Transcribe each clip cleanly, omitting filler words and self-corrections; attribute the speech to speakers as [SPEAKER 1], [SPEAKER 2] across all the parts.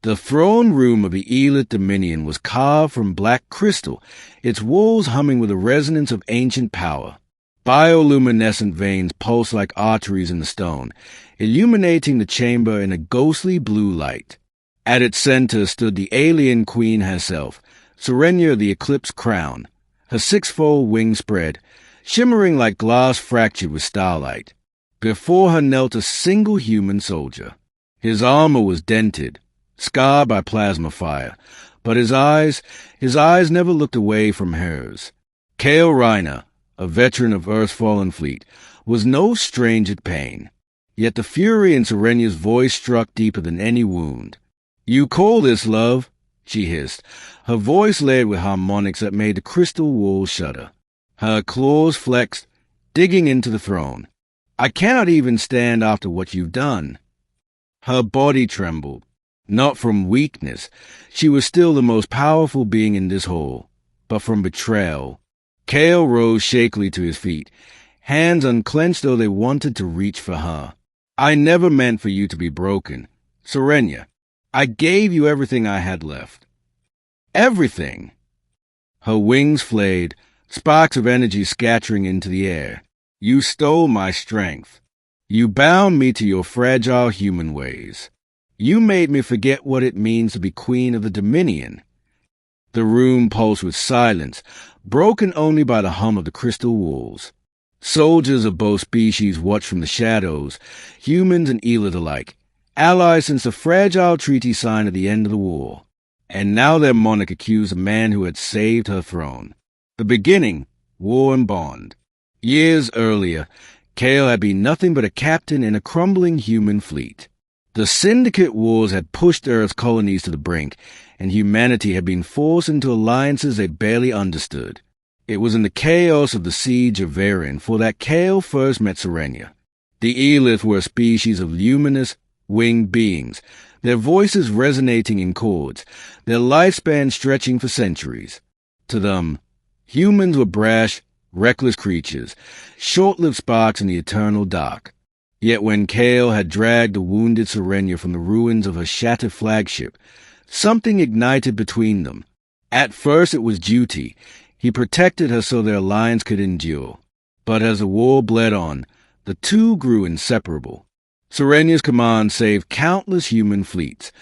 [SPEAKER 1] The throne room of the Aelyth Dominion was carved from black crystal, its walls humming with the resonance of ancient power. Bioluminescent veins pulsed like arteries in the stone, illuminating the chamber in a ghostly blue light. At its center stood the alien queen herself, Serenya the Eclipse Crown, her six-fold wings spread, shimmering like glass fractured with starlight. Before her knelt a single human soldier. His armor was dented, scarred by plasma fire, but his eyes never looked away from hers. Kael Rynor, a veteran of Earth's fallen fleet, was no stranger to pain. Yet the fury in Serenya's voice struck deeper than any wound. "You call this love?" she hissed, her voice layered with harmonics that made the crystal walls shudder. Her claws flexed, digging into the throne. "I cannot even stand after what you've done." Her body trembled. Not from weakness, she was still the most powerful being in this hall, but from betrayal. Kael rose shakily to his feet, hands unclenched though they wanted to reach for her. "I never meant for you to be broken. Serenya, I gave you everything I had left." "Everything?" Her wings flayed, sparks of energy scattering into the air. "You stole my strength. You bound me to your fragile human ways. You made me forget what it means to be queen of the Dominion." The room pulsed with silence, broken only by the hum of the crystal walls. Soldiers of both species watched from the shadows, humans and Aelyth alike, allies since the fragile treaty signed at the end of the war. And now their monarch accused a man who had saved her throne. The beginning, war and bond. Years earlier, Kael had been nothing but a captain in a crumbling human fleet. The Syndicate Wars had pushed Earth's colonies to the brink, and humanity had been forced into alliances they barely understood. It was in the chaos of the siege of Varin for that Kael first met Serenya. The Aelyth were a species of luminous, winged beings, their voices resonating in chords, their lifespan stretching for centuries. To them, humans were brash, reckless creatures, short-lived sparks in the eternal dark. Yet when Kael had dragged the wounded Serenya from the ruins of her shattered flagship, something ignited between them. At first it was duty. He protected her so their alliance could endure. But as the war bled on, the two grew inseparable. Serenya's command saved countless human fleets,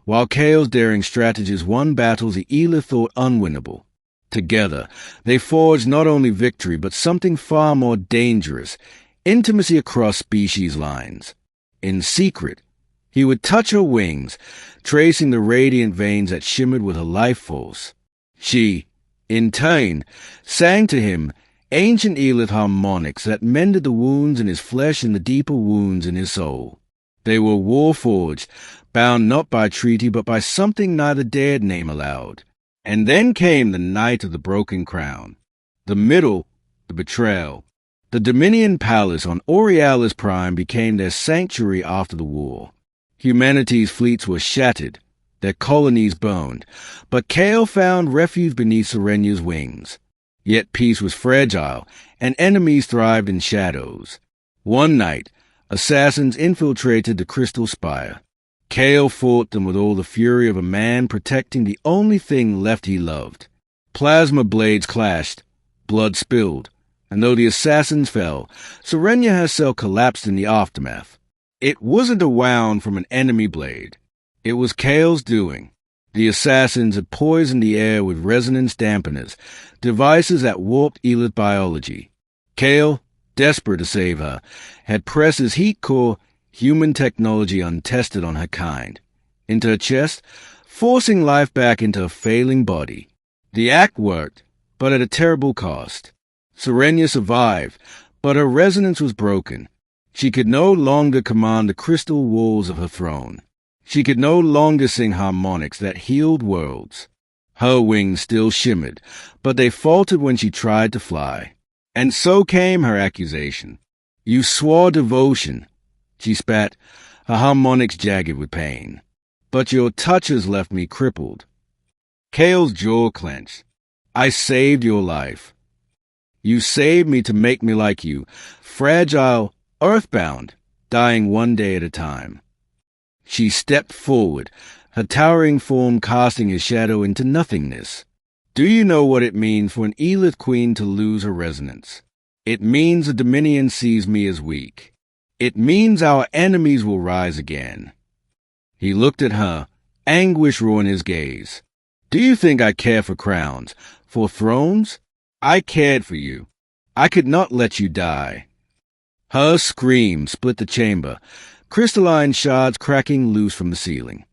[SPEAKER 1] while Kael's daring strategies won battles the Aelyth thought unwinnable. Together, they forged not only victory but something far more dangerous, intimacy across species lines. In secret, he would touch her wings, tracing the radiant veins that shimmered with her life force. She, in turn, sang to him ancient Aelyth harmonics that mended the wounds in his flesh and the deeper wounds in his soul. They were war-forged, bound not by treaty but by something neither dared name aloud. And then came the night of the broken crown. The middle, the betrayal. The Dominion Palace on Aurealis Prime became their sanctuary after the war. Humanity's fleets were shattered, their colonies burned, but Kael found refuge beneath Serenya's wings. Yet peace was fragile, and enemies thrived in shadows. One night, assassins infiltrated the Crystal Spire. Kael fought them with all the fury of a man protecting the only thing left he loved. Plasma blades clashed, blood spilled, and though the assassins fell, Serenya herself collapsed in the aftermath. It wasn't a wound from an enemy blade. It was Kael's doing. The assassins had poisoned the air with resonance dampeners, devices that warped Aelyth biology. Kael, desperate to save her, had pressed his heat core, human technology untested on her kind, into her chest, forcing life back into her failing body. The act worked, but at a terrible cost. Serenya survived, but her resonance was broken. She could no longer command the crystal walls of her throne. She could no longer sing harmonics that healed worlds. Her wings still shimmered, but they faltered when she tried to fly. And so came her accusation. "You swore devotion," she spat, her harmonics jagged with pain. "But your touches left me crippled." Kael's jaw clenched. "I saved your life. You saved me to make me like you, fragile, earthbound, dying one day at a time." She stepped forward, her towering form casting his shadow into nothingness. Do you know what it means for an Aelyth queen to lose her resonance? It means the Dominion sees me as weak. It means our enemies will rise again. He looked at her, anguish ruined his gaze. Do you think I care for crowns, for thrones? I cared for you. I could not let you die. Her scream split the chamber, crystalline shards cracking loose from the ceiling.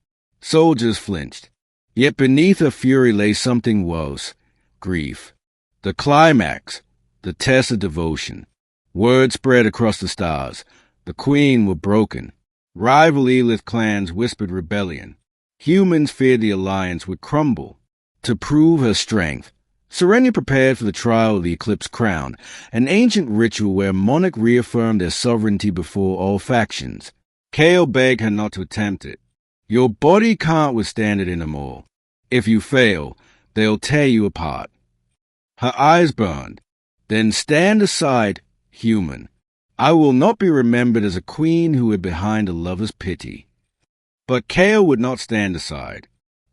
[SPEAKER 1] Soldiers flinched. Yet beneath her fury lay something worse, grief. The climax, the test of devotion. Word spread across the stars. The queen were broken. Rival Aelyth clans whispered rebellion. Humans feared the alliance would crumble. To prove her strength, Serenya prepared for the trial of the Eclipse Crown, an ancient ritual where a monarch reaffirmed their sovereignty before all factions. Kael begged her not to attempt it. Your body can't withstand it anymore. If you fail, they'll tear you apart. Her eyes burned. Then stand aside, human. I will not be remembered as a queen who hid behind a lover's pity. But Kael would not stand aside.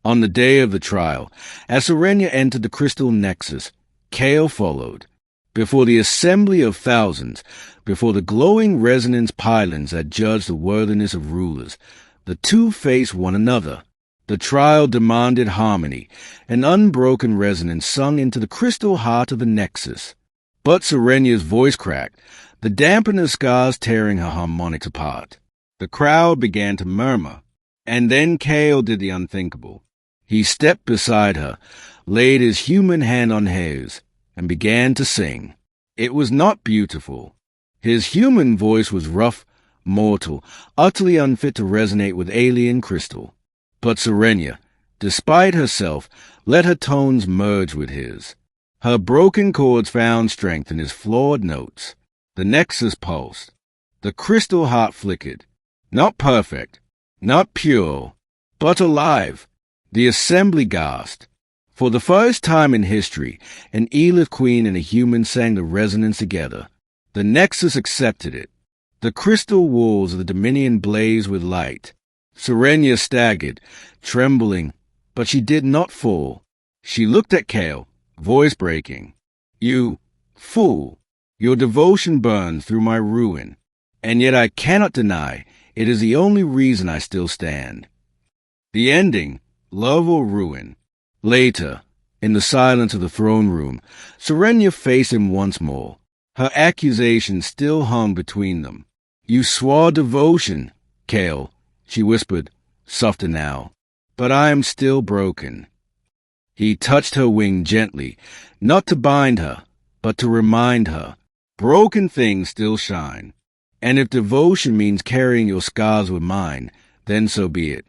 [SPEAKER 1] On the day of the trial, as Serenya entered the crystal nexus, Kael followed. Before the assembly of thousands, before the glowing resonance pylons that judged the worthiness of rulers, the two faced one another. The trial demanded harmony, an unbroken resonance sung into the crystal heart of the nexus. But Serenya's voice cracked, the dampener scars tearing her harmonics apart. The crowd began to murmur, and then Kael did the unthinkable. He stepped beside her, laid his human hand on hers, and began to sing. It was not beautiful. His human voice was rough, mortal, utterly unfit to resonate with alien crystal. But Serenya, despite herself, let her tones merge with his. Her broken chords found strength in his flawed notes. The nexus pulsed. The crystal heart flickered. Not perfect, not pure, but alive. The assembly gasped. For the first time in history, an Aelyth queen and a human sang the resonance together. The nexus accepted it. The crystal walls of the Dominion blazed with light. Serenya staggered, trembling, but she did not fall. She looked at Kael, voice breaking. You fool! Your devotion burns through my ruin, and yet I cannot deny it is the only reason I still stand. The ending, love or ruin. Later, in the silence of the throne room, Serenya faced him once more. Her accusation still hung between them. You swore devotion, Kael, she whispered, softer now. But I am still broken. He touched her wing gently, not to bind her, but to remind her. Broken things still shine. And if devotion means carrying your scars with mine, then so be it.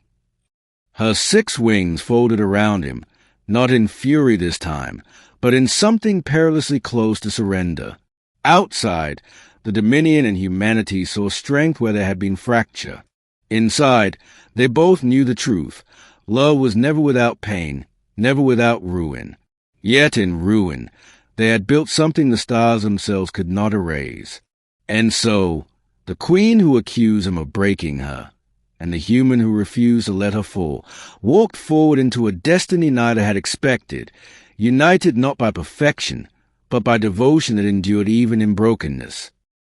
[SPEAKER 1] Her 6 wings folded around him, not in fury this time, but in something perilously close to surrender. Outside, the Dominion and humanity saw strength where there had been fracture. Inside, they both knew the truth. Love was never without pain, never without ruin. Yet in ruin, they had built something the stars themselves could not erase. And so, the queen who accused him of breaking her, and the human who refused to let her fall, walked forward into a destiny neither had expected, united not by perfection, but by devotion that endured even in brokenness.